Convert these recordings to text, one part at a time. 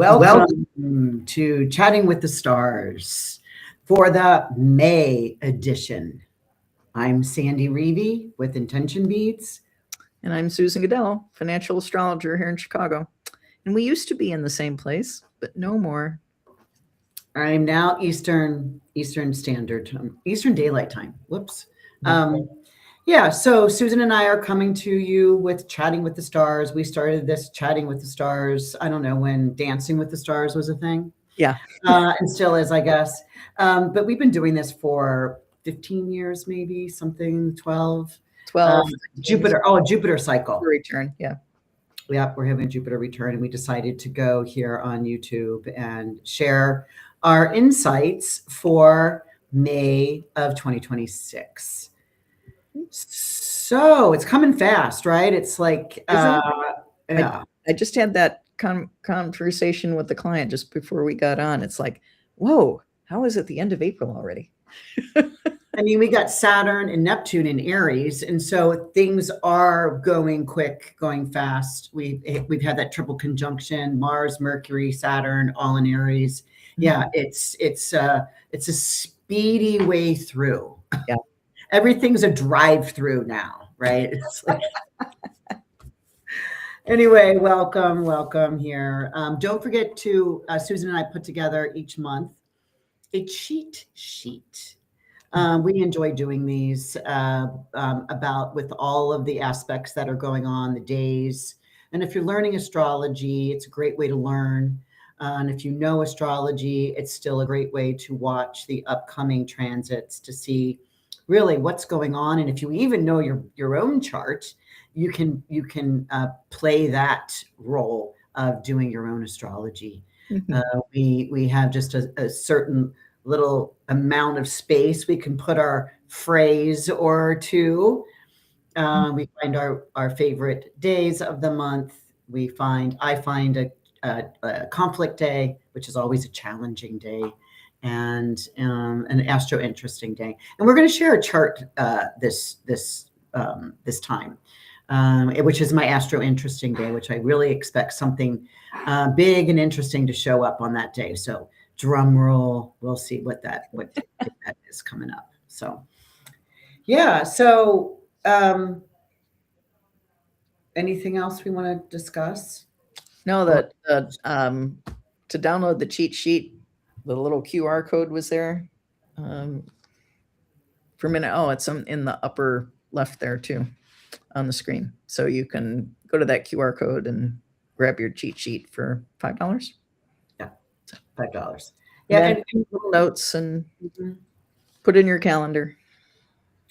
Welcome to Chatting with the Stars for the May edition. I'm Sandy Rueve with Intention Beads. And I'm Susan Gidel, financial astrologer here in Chicago. And we used to be in the same place, but no more. I'm now Eastern Standard Time, Eastern Daylight Time. Whoops. Yeah, so Susan and I are coming to you with Chatting with the Stars. We started this Chatting with the Stars, I don't know, when Dancing with the Stars was a thing. Yeah. And still is, I guess. But we've been doing this for 15 years, maybe, something, 12. 12. Jupiter cycle. Return, yeah. Yeah, we're having a Jupiter return, and we decided to go here on YouTube and share our insights for May of 2026. So it's coming fast, right? It's like, yeah. I just had that conversation with the client just before we got on. It's like, whoa, how is it the end of April already? I mean, we got Saturn and Neptune in Aries, and so things are going quick, going fast. We've had that triple conjunction: Mars, Mercury, Saturn, all in Aries. Yeah, it's a speedy way through. Yeah. Everything's a drive-through now, right? It's like anyway, welcome here. Don't forget to Susan and I put together each month a cheat sheet. We enjoy doing these about with all of the aspects that are going on, the days. And if you're learning astrology, it's a great way to learn. And if you know astrology, it's still a great way to watch the upcoming transits to see really what's going on. And if you even know your own chart, you can play that role of doing your own astrology. We have just a certain little amount of space we can put our phrase or two. We find our favorite days of the month. I find a conflict day, which is always a challenging day, and an astro interesting day. And we're going to share a chart this time, which is my astro interesting day, which I really expect something big and interesting to show up on that day. So drum roll, we'll see what that is coming up. So yeah, so anything else we want to discuss? No, that to download the cheat sheet, the little QR code was there for a minute. Oh, it's in the upper left there too on the screen. So you can go to that QR code and grab your cheat sheet for $5. Yeah, $5. Yeah, and little notes and put in your calendar.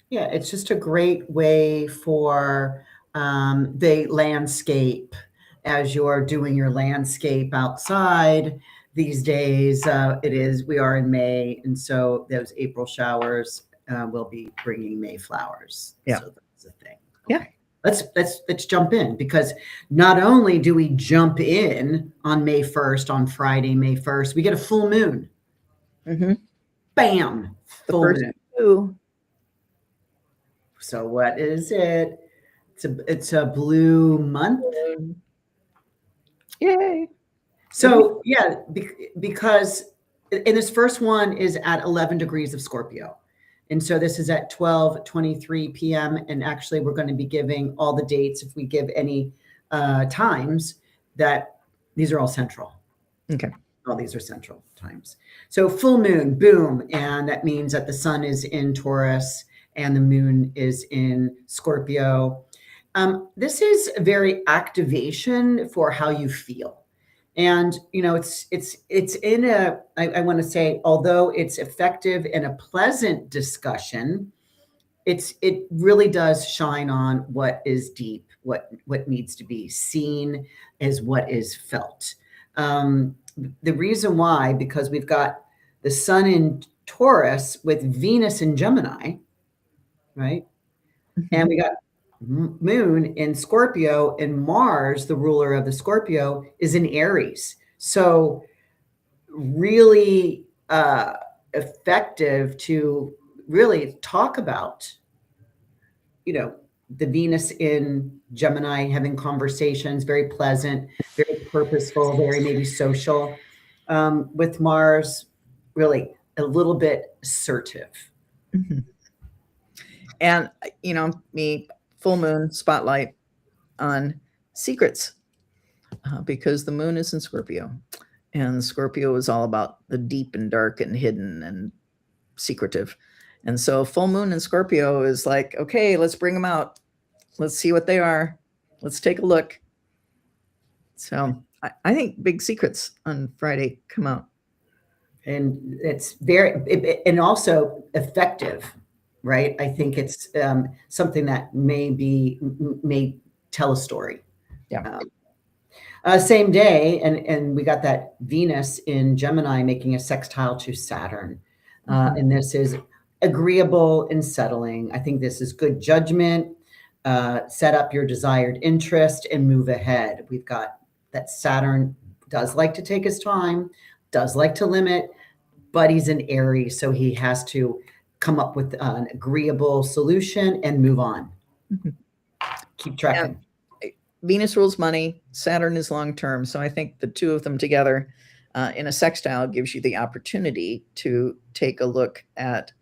Yeah, it's just a great way for the landscape as you're doing your landscape outside these days. We are in May, and so those April showers will be bringing May flowers. Yeah, so that's the thing. Okay. Yeah, let's jump in, because not only do we jump in on May 1st, on Friday, May 1st, we get a full moon. Bam, full moon. So what is it? It's a blue month. Yay. So yeah, because and this first one is at 11 degrees of Scorpio. And so this is at 12:23 p.m. And actually we're going to be giving all the dates, if we give any times, that these are all central. Okay. All these are central times. So full moon, boom. And that means that the sun is in Taurus and the moon is in Scorpio. This is a very activation for how you feel. And, it's in I want to say, although it's effective in a pleasant discussion, it really does shine on what is deep, what needs to be seen as what is felt. The reason why, because we've got the sun in Taurus with Venus in Gemini, right? And we got moon in Scorpio, and Mars, the ruler of the Scorpio, is in Aries. So really effective to really talk about, the Venus in Gemini, having conversations, very pleasant, very purposeful, very maybe social. With Mars, really a little bit assertive. Mhm. And, me, full moon spotlight on secrets, because the moon is in Scorpio. And Scorpio is all about the deep and dark and hidden and secretive. And so full moon in Scorpio is like, okay, let's bring them out. Let's see what they are. Let's take a look. So I think big secrets on Friday come out. And it's and also effective, right? I think it's something that may tell a story. Yeah. Same day, and we got that Venus in Gemini making a sextile to Saturn. And this is agreeable and settling. I think this is good judgment. Set up your desired interest and move ahead. We've got that Saturn does like to take his time, does like to limit, but he's in Aries, so he has to come up with an agreeable solution and move on. Keep tracking. Venus rules money, Saturn is long term. So I think the two of them together in a sextile gives you the opportunity to take a look at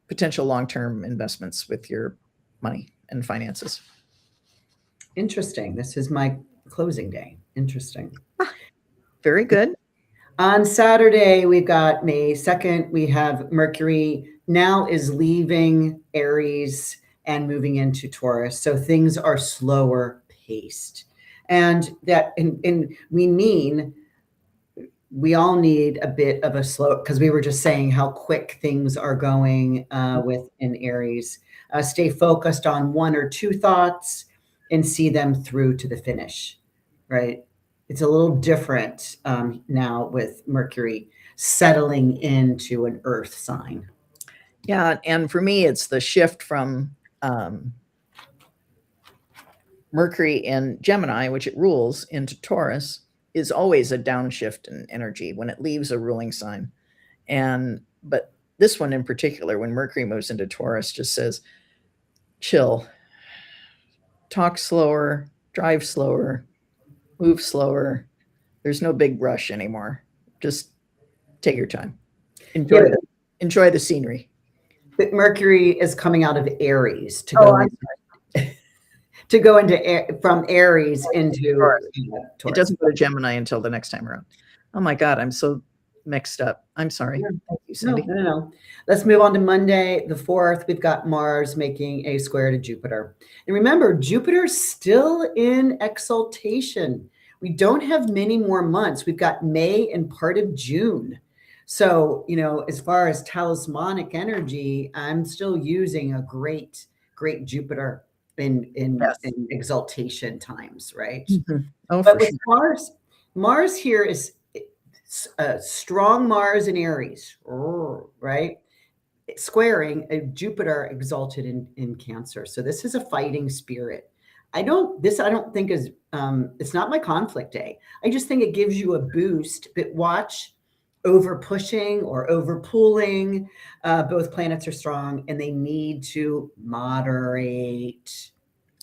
potential long term investments with your money and finances. Interesting. This is my closing day. Interesting. Very good. On Saturday, we've got May 2nd. We have Mercury now is leaving Aries and moving into Taurus. So things are slower paced. And that, and we all need a bit of a slow, because we were just saying how quick things are going with in Aries. Stay focused on one or two thoughts and see them through to the finish, right? It's a little different now with Mercury settling into an earth sign. Yeah. And for me, it's the shift from Mercury in Gemini, which it rules, into Taurus, is always a downshift in energy when it leaves a ruling sign. But this one in particular, when Mercury moves into Taurus, just says, chill, talk slower, drive slower, move slower. There's no big rush anymore. Just take your time. Enjoy the scenery. But Mercury is coming out of Aries to go from Aries into Taurus. It doesn't go to Gemini until the next time around. Oh my God, I'm so mixed up. I'm sorry. Thank you, Cindy. No. Let's move on to Monday, the 4th. We've got Mars making a square to Jupiter. And remember, Jupiter's still in exaltation. We don't have many more months. We've got May and part of June. So, as far as talismanic energy, I'm still using a great Jupiter in exaltation times, right? Mm-hmm. Oh, but with sure. Mars here is strong Mars in Aries, right? Squaring a Jupiter exalted in Cancer. So this is a fighting spirit. I don't think is, it's not my conflict day. I just think it gives you a boost, but watch over pushing or over pulling. Both planets are strong and they need to moderate.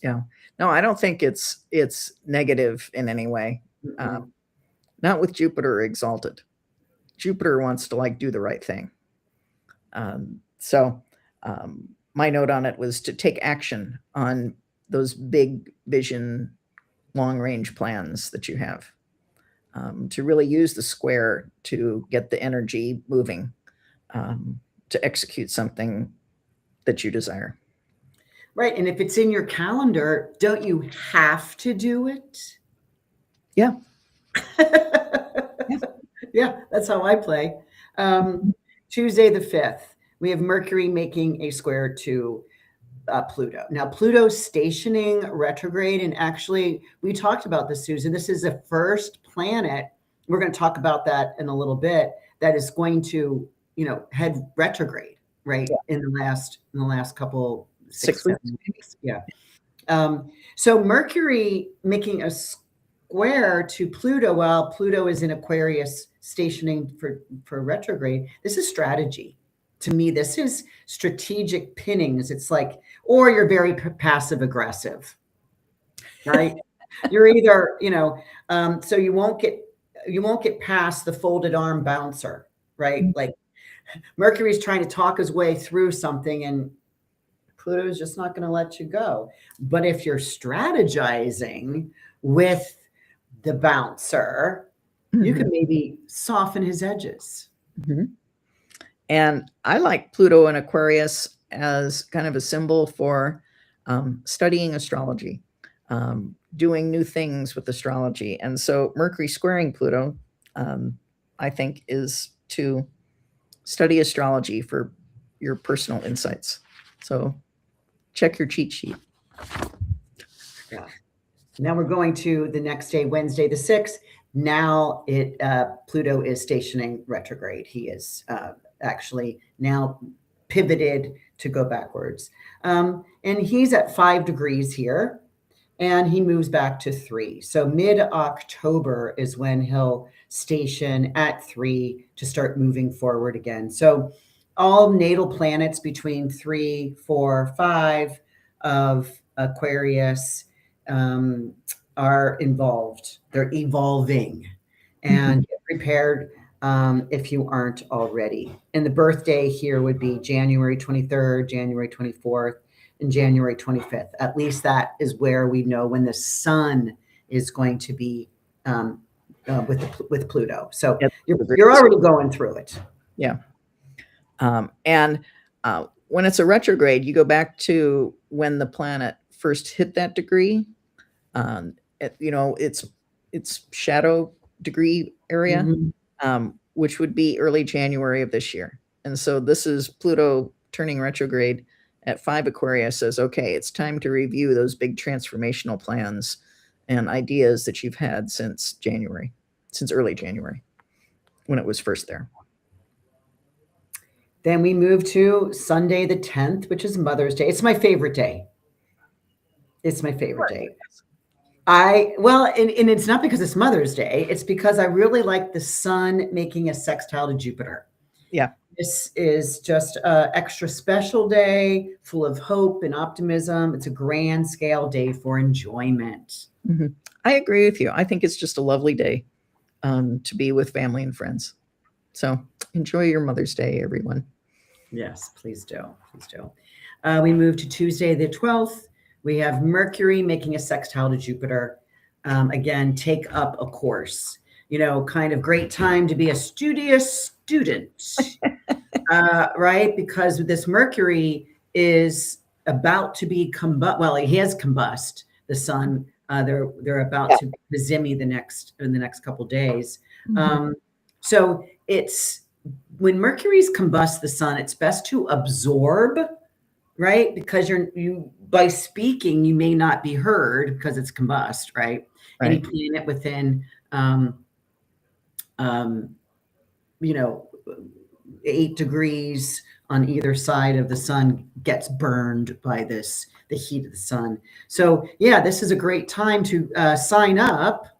Yeah. No, I don't think it's negative in any way. Not with Jupiter exalted. Jupiter wants to do the right thing. So my note on it was to take action on those big vision, long range plans that you have, to really use the square to get the energy moving, to execute something that you desire. Right. And if it's in your calendar, don't you have to do it? Yeah. Yeah, that's how I play. Tuesday the 5th, we have Mercury making a square to Pluto. Now, Pluto's stationing retrograde, and actually, we talked about this, Susan. This is the first planet, we're going to talk about that in a little bit, that is going to, head retrograde, right? Yeah. in the last couple 6 weeks. Yeah. So Mercury making a square to Pluto while Pluto is in Aquarius stationing for retrograde. This is strategy. to me, this is strategic pinnings. It's like, or you're very passive aggressive, right? You're either, so you won't get past the folded arm bouncer, right? Like Mercury's trying to talk his way through something and Pluto's just not going to let you go. But if you're strategizing with the bouncer, you can maybe soften his edges. And I like Pluto in Aquarius as kind of a symbol for studying astrology, doing new things with astrology. And so Mercury squaring Pluto, I think, is to study astrology for your personal insights. So check your cheat sheet. Yeah. Now we're going to the next day, Wednesday the 6th. Now Pluto is stationing retrograde. He is actually now pivoted to go backwards. And he's at 5 degrees here, and he moves back to 3. So mid-October is when he'll station at 3 to start moving forward again. So all natal planets between 3, 4, 5 of Aquarius are involved. They're evolving, and get prepared if you aren't already. And the birthday here would be January 23rd, January 24th, and January 25th. At least that is where we know when the sun is going to be with Pluto. So you're already going through it. Yeah. And when it's a retrograde, you go back to when the planet first hit that degree. It's shadow degree area, which would be early January of this year. And so this is Pluto turning retrograde at 5 Aquarius. Says, okay, it's time to review those big transformational plans and ideas that you've had since early January, when it was first there. Then we move to Sunday the 10th, which is Mother's Day. It's my favorite day. It's my favorite day. And it's not because it's Mother's Day. It's because I really like the sun making a sextile to Jupiter. Yeah. This is just an extra special day, full of hope and optimism. It's a grand scale day for enjoyment. I agree with you. I think it's just a lovely day to be with family and friends. So enjoy your Mother's Day, everyone. Yes, please do. Please do. We move to Tuesday the 12th. We have Mercury making a sextile to Jupiter. Again, take up a course. Kind of great time to be a studious student, right? Because this Mercury is about to be he has combust the sun. They're about to zimmy in the next couple days. So it's when Mercury's combust the sun, it's best to absorb, right? Because you by speaking, you may not be heard because it's combust, right? Any planet within 8 degrees on either side of the sun gets burned by the heat of the sun. So yeah, this is a great time to sign up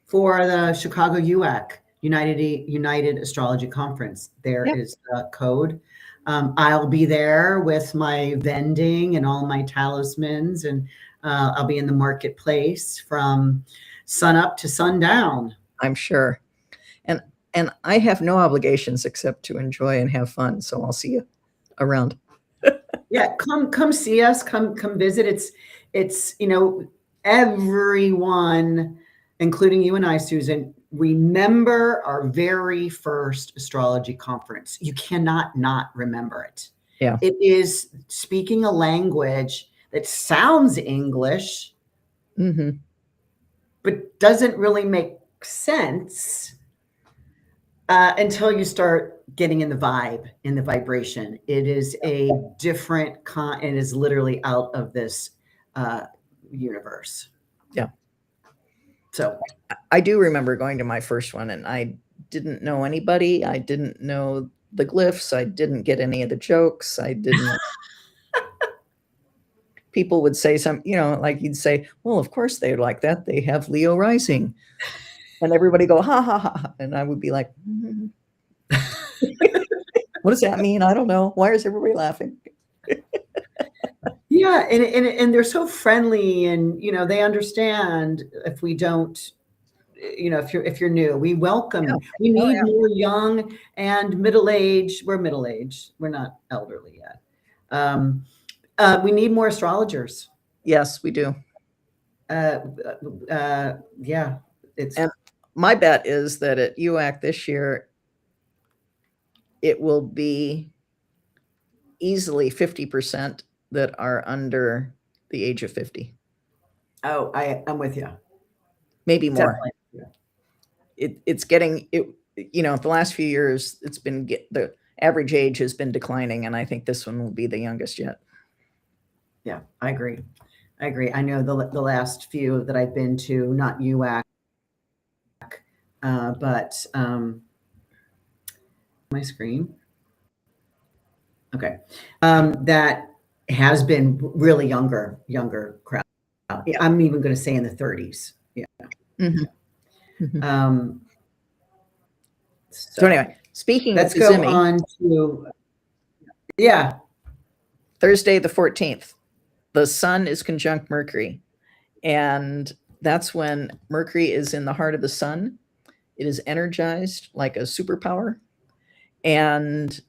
for the Chicago UAC, United Astrology Conference. There is the code. I'll be there with my vending and all my talismans, and I'll be in the marketplace from sun up to sundown. I'm sure. And I have no obligations except to enjoy and have fun. So I'll see you around. Yeah, come see us. Come visit. It's everyone, including you and I, Susan, remember our very first astrology conference. You cannot not remember it. Yeah. It is speaking a language that sounds English, but doesn't really make sense until you start getting in the vibe, in the vibration. It is a different it is literally out of this universe. Yeah. So I do remember going to my first one, and I didn't know anybody. I didn't know the glyphs. I didn't get any of the jokes. I didn't. People would say like you'd say, well, of course they're like that. They have Leo rising. And everybody go, ha, ha, ha. And I would be like, What does that mean? I don't know. Why is everybody laughing? Yeah, and they're so friendly, and they understand if we don't, if you're new, we welcome Yeah. you. We Oh, need yeah. more young and middle-aged. We're middle-aged. We're not elderly yet. We need more astrologers. Yes, we do. Yeah, it's And my bet is that at UAC this year, it will be easily 50% that are under the age of 50, I'm with you. maybe more. Definitely. Yeah. It's getting it. The last few years, the average age has been declining, and I think this one will be the youngest yet. Yeah, I agree. I know the last few that I've been to, not UAC, but my screen. Okay, that has been really younger crowd. Yeah. I'm even going to say in the 30s. Yeah. Mm-hmm. Mm-hmm. So anyway, speaking let's of go Gizimi, on to Thursday the 14th, the sun is conjunct Mercury, and that's when Mercury is in the heart of the sun. It is energized like a superpower, and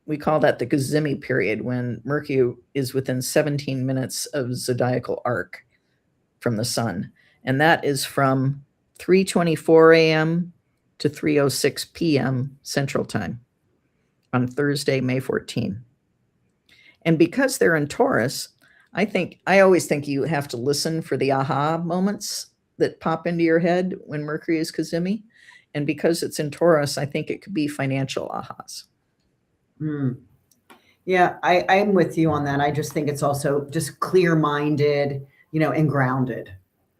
we call that the Gizimi period, when Mercury is within 17 minutes of zodiacal arc from the sun, and that is from 3:24 a.m. to 3:06 p.m. Central Time on Thursday, May 14. And because they're in Taurus, I always think you have to listen for the aha moments that pop into your head when Mercury is Cazimi. And because it's in Taurus, I think it could be financial ahas. Yeah, I'm with you on that. I just think it's also just clear-minded, and grounded,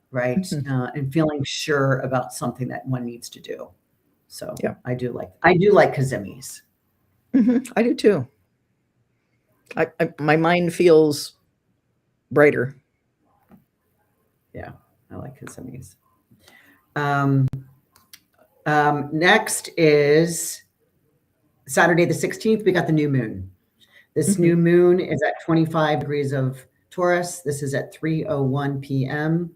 right? Mm-hmm. And feeling sure about something that one needs to do. So yeah, I do like Kazimis. Mm-hmm. I do too. My mind feels brighter. Yeah, I like Kazimis. Next is Saturday the 16th. We got the new moon. This Mm-hmm. new moon is at 25 degrees of Taurus. This is at 3:01 p.m.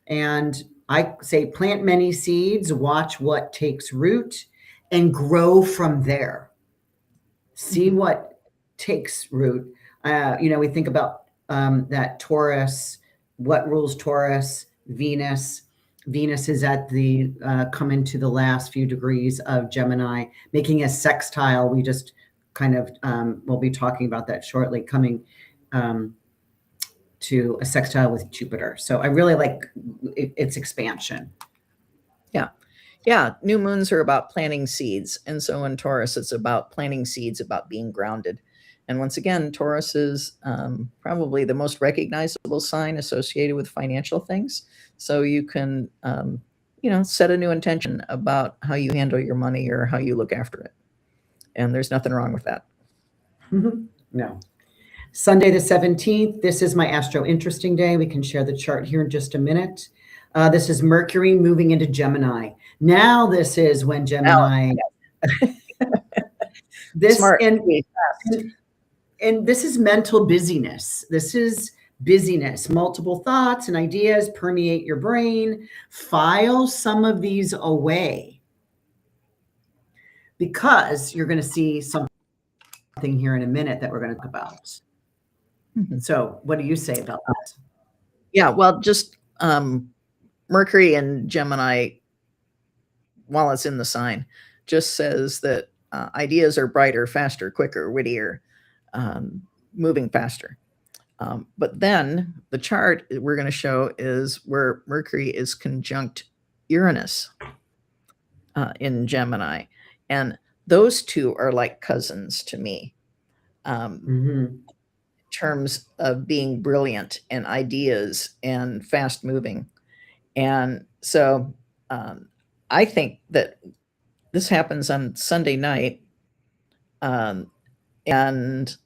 And I say plant many seeds, watch what takes root, and grow from there. See what takes root. We think about that Taurus, what rules Taurus, Venus. Venus is at the come into the last few degrees of Gemini, making a sextile. We just kind of we'll be talking about that shortly, coming to a sextile with Jupiter. So I really like its expansion. Yeah, new moons are about planting seeds. And so in Taurus, it's about planting seeds, about being grounded. And once again, Taurus is probably the most recognizable sign associated with financial things. So you can, set a new intention about how you handle your money or how you look after it. And there's nothing wrong with that. No. Sunday the 17th, this is my Astro Interesting Day. We can share the chart here in just a minute. This is Mercury moving into Gemini. Now this is when Gemini. This Smart. And this is mental busyness. This is busyness. Multiple thoughts and ideas permeate your brain. File some of these away, because you're going to see something here in a minute that we're going to talk about. Mm-hmm. So what do you say about that? Yeah, well, just Mercury and Gemini, while it's in the sign, just says that ideas are brighter, faster, quicker, wittier, moving faster. But then the chart we're going to show is where Mercury is conjunct Uranus in Gemini. And those two are like cousins to me. In terms of being brilliant and ideas and fast moving. And so I think that this happens on Sunday night. And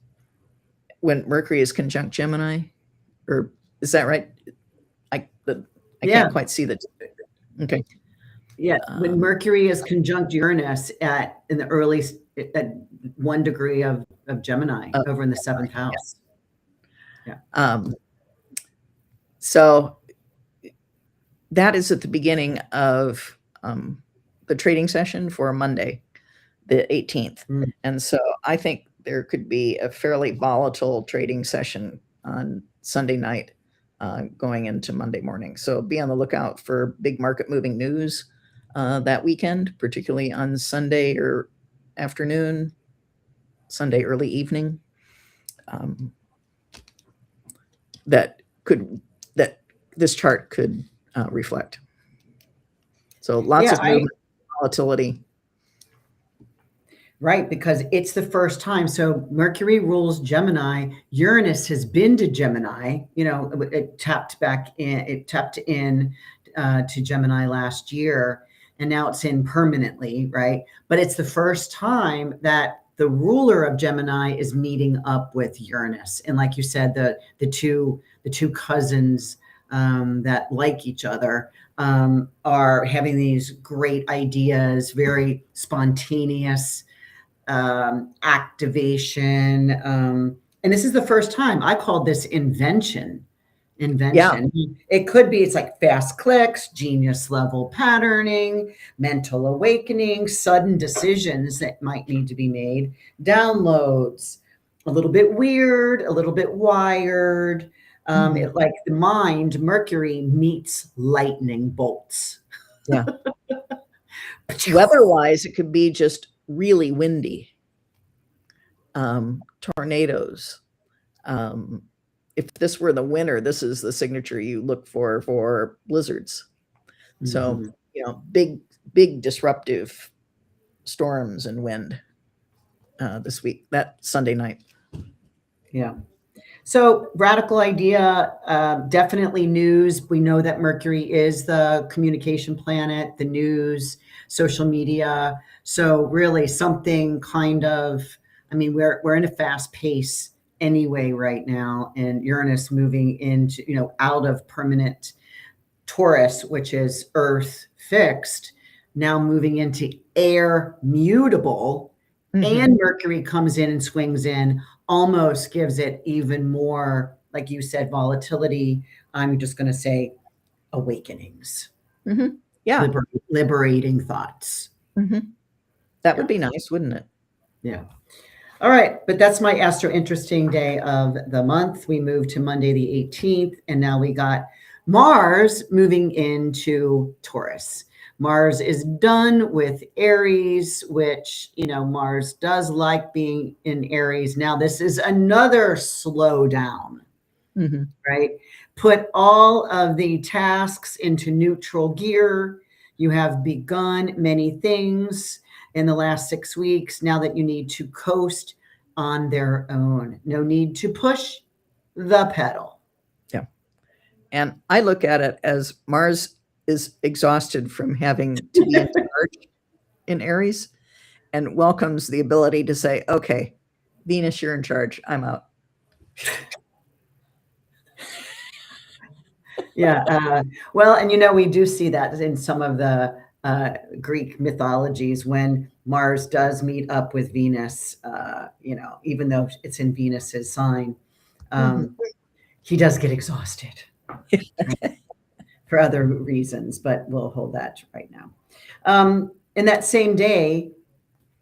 when Mercury is conjunct Gemini, or is that right? I can't quite see that. Okay. Yeah, when Mercury is conjunct Uranus in the early at 1 degree of Gemini over in the 7th house. Yeah. So that is at the beginning of the trading session for Monday, the 18th. And so I think there could be a fairly volatile trading session on Sunday night going into Monday morning. So be on the lookout for big market moving news that weekend, particularly on Sunday or afternoon, Sunday early evening. That this chart could reflect. So lots of movement, volatility. Right, because it's the first time. So Mercury rules Gemini. Uranus has been to Gemini. You know, it tapped in to Gemini last year, and now it's in permanently, right? But it's the first time that the ruler of Gemini is meeting up with Uranus. And like you said, the two cousins that like each other are having these great ideas, very spontaneous activation. And this is the first time I called this invention. Yeah. It could be, it's like fast clicks, genius level patterning, mental awakening, sudden decisions that might need to be made, downloads, a little bit weird, a little bit wired. Like the mind, Mercury meets lightning bolts. Yeah. Weather-wise, it could be just really windy, tornadoes. If this were the winter, this is the signature you look for blizzards. So, you know, big disruptive storms and wind this week, that Sunday night. Yeah. So radical idea, definitely news. We know that Mercury is the communication planet, the news, social media. So really something kind of, I mean, we're in a fast pace anyway right now, and Uranus moving into, you know, out of permanent Taurus, which is Earth fixed, now moving into air mutable, and Mercury comes in and swings in, almost gives it even more, like you said, volatility. I'm just going to say awakenings. Yeah. Liberating thoughts. That would be nice, wouldn't it? Yeah. All right. But that's my Astro Interesting day of the month. We moved to Monday, the 18th, and now we got Mars moving into Taurus. Mars is done with Aries, which, you know, Mars does like being in Aries. Now, this is another slowdown, right? Put all of the tasks into neutral gear. You have begun many things in the last 6 weeks. Now that you need to coast on their own. No need to push the pedal. Yeah. And I look at it as Mars is exhausted from having to be in charge in Aries and welcomes the ability to say, okay, Venus, you're in charge. I'm out. Yeah. Well, and you know, we do see that in some of the Greek mythologies when Mars does meet up with Venus, you know, even though it's in Venus's sign, he does get exhausted. For other reasons, but we'll hold that right now. In that same day,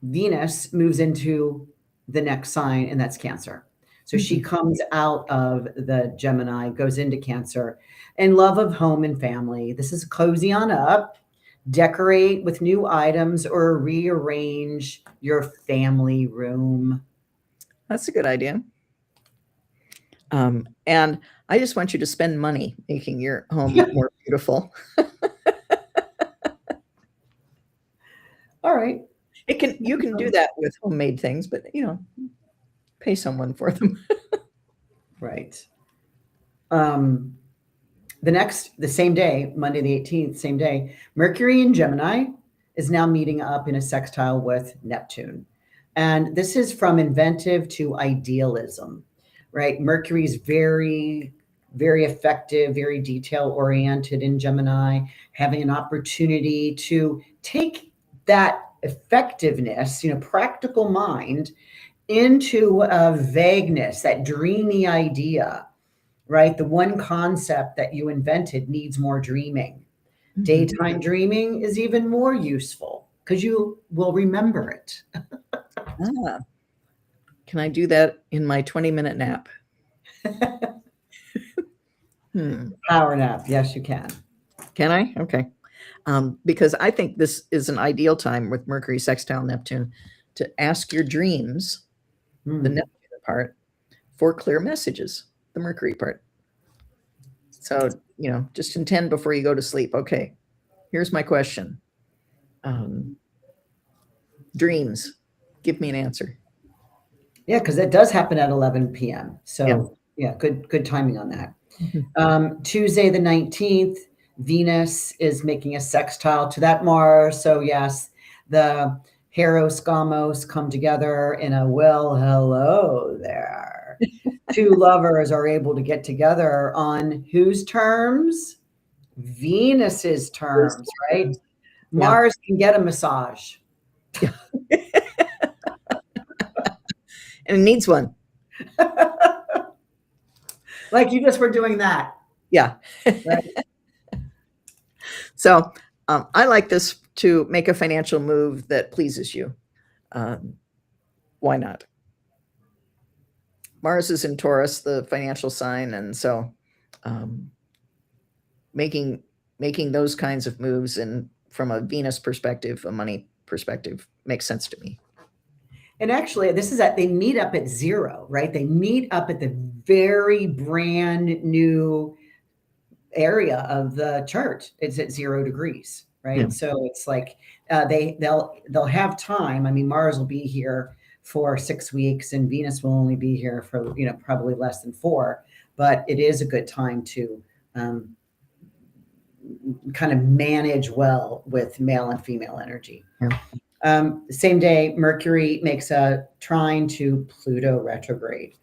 Venus moves into the next sign, and that's Cancer. So she comes out of the Gemini, goes into Cancer, and love of home and family. This is cozy on up, decorate with new items or rearrange your family room. That's a good idea. And I just want you to spend money making your home more beautiful. All right. You can do that with homemade things, but you know, pay someone for them. Right. The same day, Monday the 18th, same day, Mercury in Gemini is now meeting up in a sextile with Neptune. And this is from inventive to idealism, right? Mercury is very, very effective, very detail oriented in Gemini, having an opportunity to take that effectiveness, practical mind, into vagueness, that dreamy idea, right? The one concept that you invented needs more dreaming. Mhm. Daytime dreaming is even more useful because you will remember it. Ah, can I do that in my 20-minute nap? Power nap. Yes, you can. Can I? Okay. Because I think this is an ideal time with Mercury sextile Neptune to ask your dreams, the Neptune part, for clear messages, the Mercury part. So, just intend before you go to sleep. Okay, here's my question. Dreams, give me an answer. Yeah, because it does happen at 11 p.m. So Yeah. good timing on that. Mhm. Tuesday the 19th, Venus is making a sextile to that Mars. So yes, the Heros Gamos come together in a hello there. Two lovers are able to get together on whose terms? Venus's terms, right? Yeah. Mars can get a massage. Yeah. And it needs one. Like you just were doing that. Yeah. Right? So I like this to make a financial move that pleases you. Why not? Mars is in Taurus, the financial sign, and so making those kinds of moves and from a Venus perspective, a money perspective, makes sense to me. And actually, this is that they meet up at 0, right? They meet up at the very brand new area of the chart. It's at 0 degrees, right? Yeah. So it's like they'll have time. I mean, Mars will be here for 6 weeks, and Venus will only be here for probably less than 4. But it is a good time to kind of manage well with male and female energy. Yeah. Same day, Mercury makes a trine to Pluto retrograde.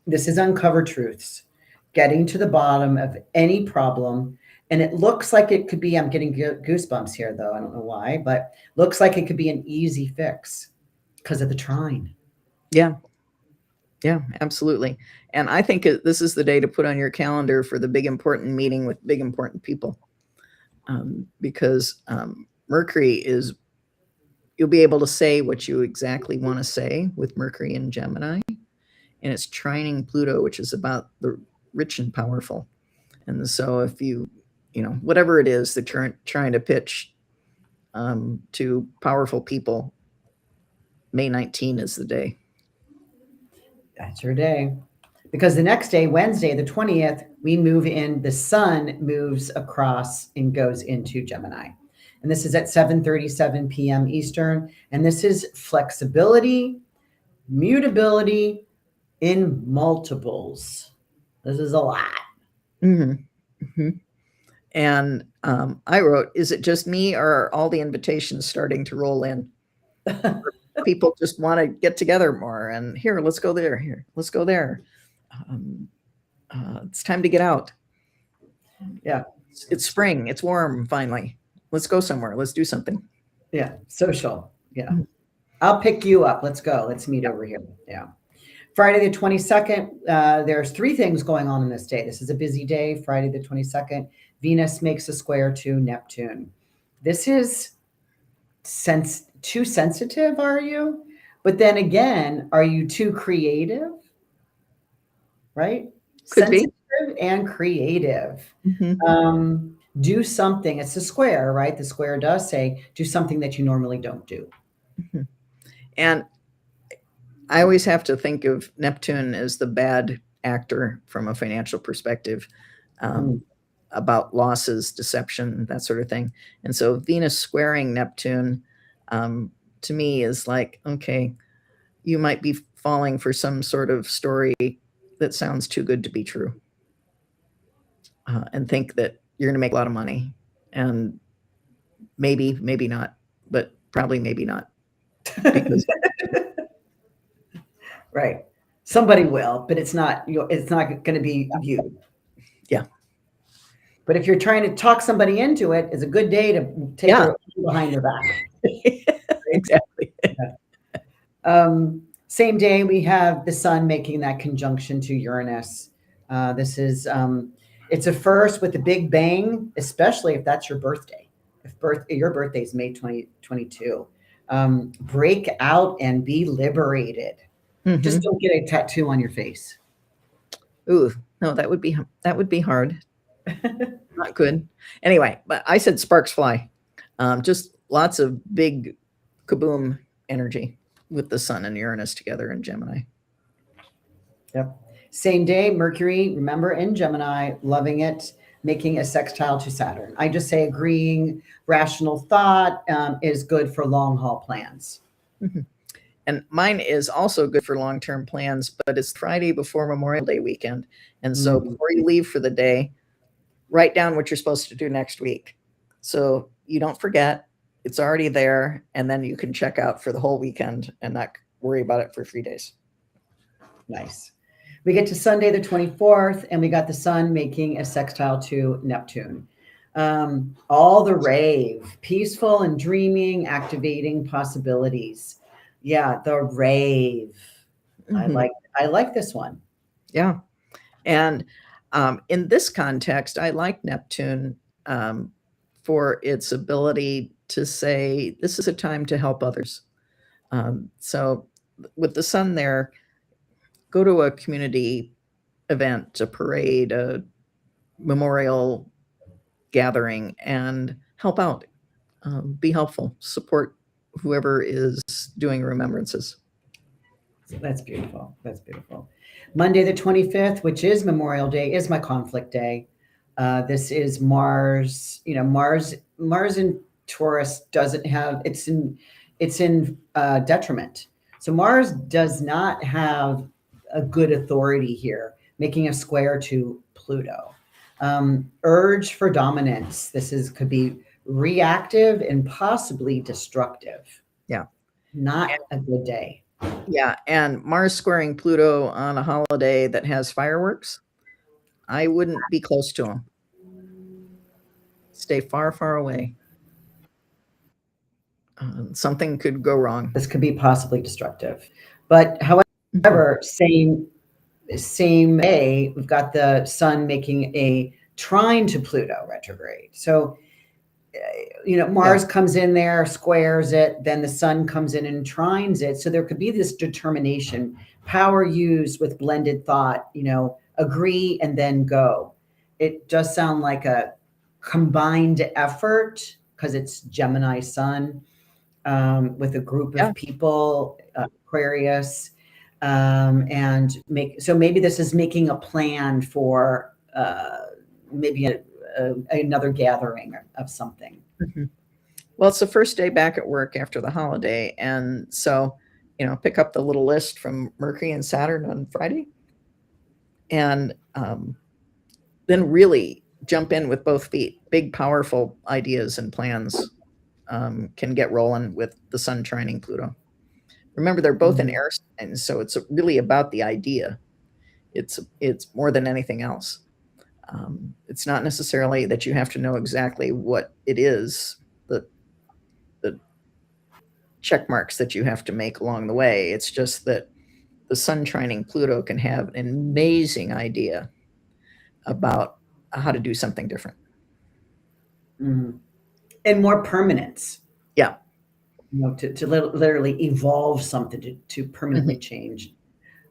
This is uncover truths, getting to the bottom of any problem. And it looks like it could be, I'm getting goosebumps here though, I don't know why, but looks like it could be an easy fix because of the trine. Yeah. Yeah, absolutely. And I think this is the day to put on your calendar for the big important meeting with big important people. Because Mercury is, you'll be able to say what you exactly want to say with Mercury in Gemini. And it's trining Pluto, which is about the rich and powerful. And so if you, whatever it is that you're trying to pitch to powerful people, May 19 is the day. That's your day. Because the next day, Wednesday, the 20th, we move in, the sun moves across and goes into Gemini. And this is at 7:37 p.m. Eastern. And this is flexibility, mutability in multiples. This is a lot. Mm-hmm. Mm-hmm. And I wrote, is it just me or are all the invitations starting to roll in? People just want to get together more and here, let's go there. Here, let's go there. It's time to get out. Yeah. It's spring. It's warm. Finally, let's go somewhere. Let's do something. Yeah. Social. Yeah. I'll pick you up. Let's go. Let's meet over here. Yeah. Friday the 22nd, there's 3 things going on this day. This is a busy day. Friday the 22nd, Venus makes a square to Neptune. This is too sensitive, are you? But then again, are you too creative? Right? Could be. Sensitive and creative. Mm-hmm. Do something. It's a square, right? The square does say do something that you normally don't do. Mm-hmm. And I always have to think of Neptune as the bad actor from a financial perspective, about losses, deception, that sort of thing. And so Venus squaring Neptune, to me, is like, okay, you might be falling for some sort of story that sounds too good to be true, and think that you're going to make a lot of money. And maybe not, but probably maybe not. Because right. Somebody will, but it's not going to be you. Yeah. But if you're trying to talk somebody into it, it's a good day to take her behind their back. Exactly. Same day, we have the sun making that conjunction to Uranus. This is it's a first with a big bang, especially if that's your birthday. If your birthday is May 2022, break out and be liberated. Just don't get a tattoo on your face. Ooh, no, that would be hard. Not good. Anyway, but I said sparks fly. Just lots of big kaboom energy with the sun and Uranus together in Gemini. Yep. Same day, Mercury, remember in Gemini, loving it, making a sextile to Saturn. I just say agreeing, rational thought is good for long haul plans. And mine is also good for long-term plans, but it's Friday before Memorial Day weekend. And so before you leave for the day, write down what you're supposed to do next week. So you don't forget, it's already there, and then you can check out for the whole weekend and not worry about it for 3 days. Nice. We get to Sunday, the 24th, and we got the sun making a sextile to Neptune. All the rave, peaceful and dreaming, activating possibilities. Yeah, the rave. I like this one. Yeah. And in this context, I like Neptune for its ability to say, this is a time to help others. So with the sun there, go to a community event, a parade, a memorial gathering, and help out. Be helpful, support whoever is doing remembrances. That's beautiful. That's beautiful. Monday, the 25th, which is Memorial Day, is my conflict day. This is Mars. You know, Mars in Taurus doesn't have, it's in detriment. So Mars does not have a good authority here, making a square to Pluto. Urge for dominance. Could be reactive and possibly destructive. Yeah. Not a good day. Yeah, and Mars squaring Pluto on a holiday that has fireworks, I wouldn't be close to them. Stay far, far away. Something could go wrong. This could be possibly destructive. But however, same day, we've got the sun making a trine to Pluto retrograde. So, Mars comes in there, squares it, then the sun comes in and trines it. So there could be this determination, power used with blended thought, agree and then go. It does sound like a combined effort because it's Gemini sun with a group of people, Aquarius, and maybe this is making a plan for maybe another gathering of something. Well, it's the first day back at work after the holiday. And so, pick up the little list from Mercury and Saturn on Friday and then really jump in with both feet. Big, powerful ideas and plans can get rolling with the sun trining Pluto. Remember, they're both in air signs, so it's really about the idea. It's more than anything else. It's not necessarily that you have to know exactly what it is, the check marks that you have to make along the way. It's just that the sun trining Pluto can have an amazing idea about how to do something different. And more permanence. Yeah. To literally evolve something to permanently change.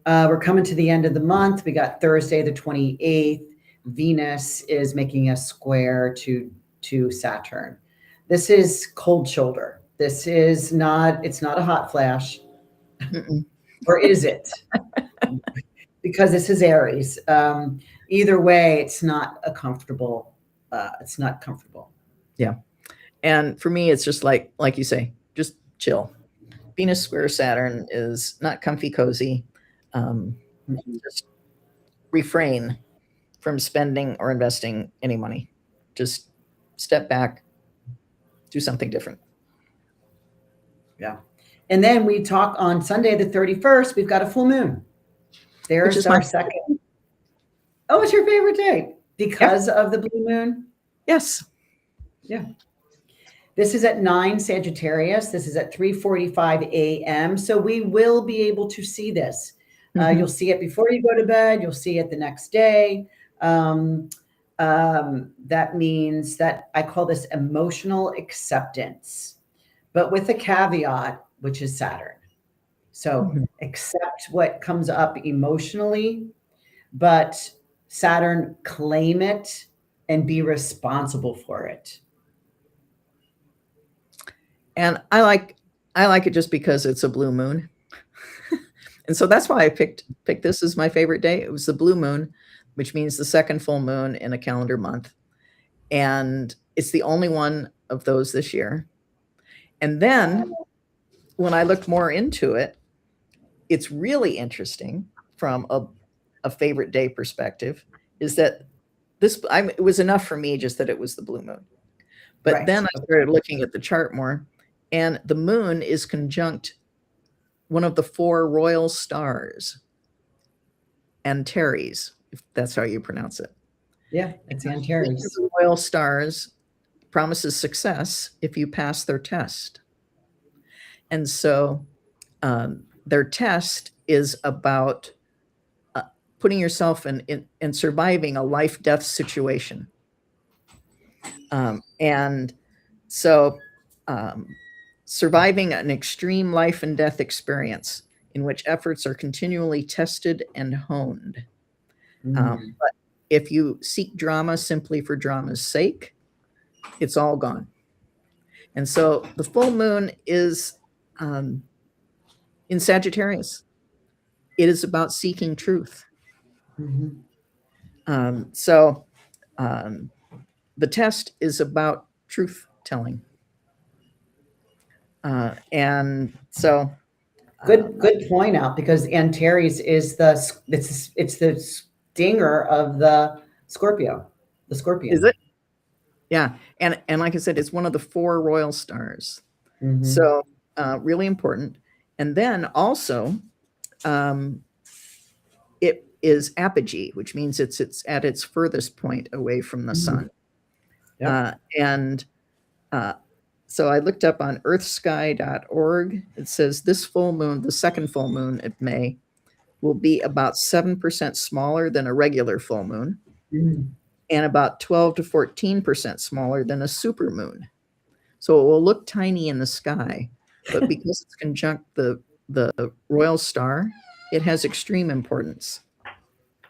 We're coming to the end of the month. We got Thursday, the 28th. Venus is making a square to Saturn. This is cold shoulder. This is not, it's not a hot flash. Or is it? Because this is Aries. Either way, it's not comfortable. Yeah. And for me, it's just like you say, just chill. Venus square Saturn is not comfy, cozy. Just refrain from spending or investing any money. Just step back, do something different. Yeah. And then we talk on Sunday, the 31st, we've got a full moon. There's our second. Oh, it's your favorite day because of the blue moon? Yes. Yeah. This is at 9 Sagittarius. This is at 3:45 a.m. So we will be able to see this. You'll see it before you go to bed. You'll see it the next day. That means that I call this emotional acceptance, but with a caveat, which is Saturn. So accept what comes up emotionally, but Saturn, claim it and be responsible for it. And I like it just because it's a blue moon. And so that's why I picked this as my favorite day. It was the blue moon, which means the second full moon in a calendar month. And it's the only one of those this year. And then when I looked more into it, it's really interesting from a favorite day perspective, is that it was enough for me just that it was the blue moon. But Right. then I started looking at the chart more, and the moon is conjunct one of the 4 royal stars, Antares, if that's how you pronounce it. Yeah, it's Antares. The royal stars promises success if you pass their test. And so their test is about putting yourself in surviving a life-death situation. And so surviving an extreme life and death experience in which efforts are continually tested and honed. But if you seek drama simply for drama's sake, it's all gone. And so the full moon is in Sagittarius. It is about seeking truth. So the test is about truth telling. And so good point out, because Antares is it's the stinger of the Scorpio, the Scorpion. Is it? Yeah. And like I said, it's one of the 4 royal stars. So really important. And then also it is apogee, which means it's at its furthest point away from the sun. Yep. So I looked up on earthsky.org. It says this full moon, the second full moon of May, will be about 7% smaller than a regular full moon and about 12 to 14% smaller than a supermoon. So it will look tiny in the sky, but because it's conjunct the royal star, it has extreme importance.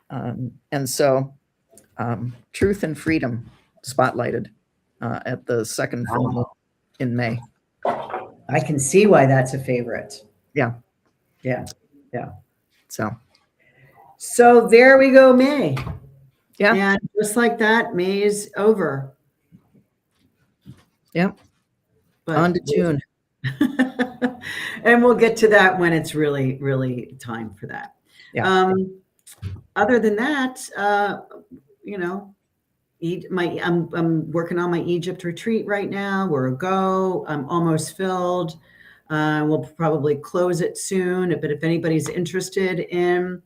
And so truth and freedom spotlighted at the second full moon in May. I can see why that's a favorite. Yeah. So there we go, May. Yeah. And just like that, May is over. Yep. But on to June. And we'll get to that when it's really, really time for that. Yeah. Other than that, I'm working on my Egypt retreat right now. We're a go. I'm almost filled. We'll probably close it soon. But if anybody's interested in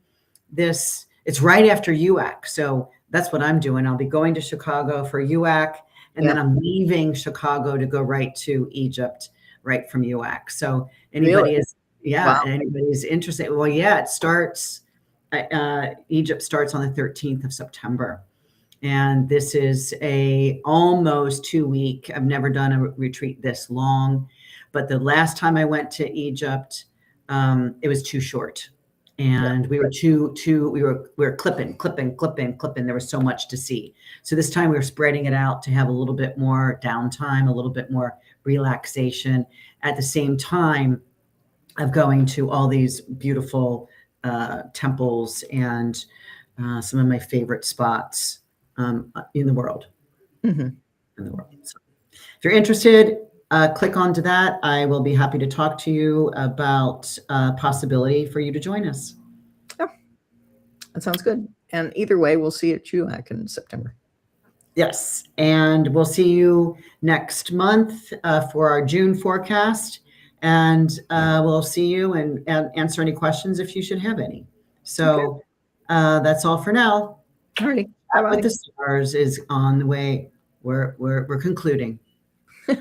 this, it's right after UAC. So that's what I'm doing. I'll be going to Chicago for UAC, and then I'm leaving Chicago to go right to Egypt, right from UAC. So anybody anybody's interested. Well, yeah, it starts. Egypt starts on the 13th of September. And this is a almost 2-week. I've never done a retreat this long, but the last time I went to Egypt, it was too short, and we were we were clipping. There was so much to see. So this time we were spreading it out to have a little bit more downtime, a little bit more relaxation, at the same time of going to all these beautiful temples and some of my favorite spots in the world. So if you're interested, click onto that. I will be happy to talk to you about possibility for you to join us. Yep. That sounds good. And either way, we'll see you at UAC in September. Yes. And we'll see you next month for our June forecast. And we'll see you and answer any questions if you should have any. So that's all for now. All right. With the stars is on the way. We're concluding.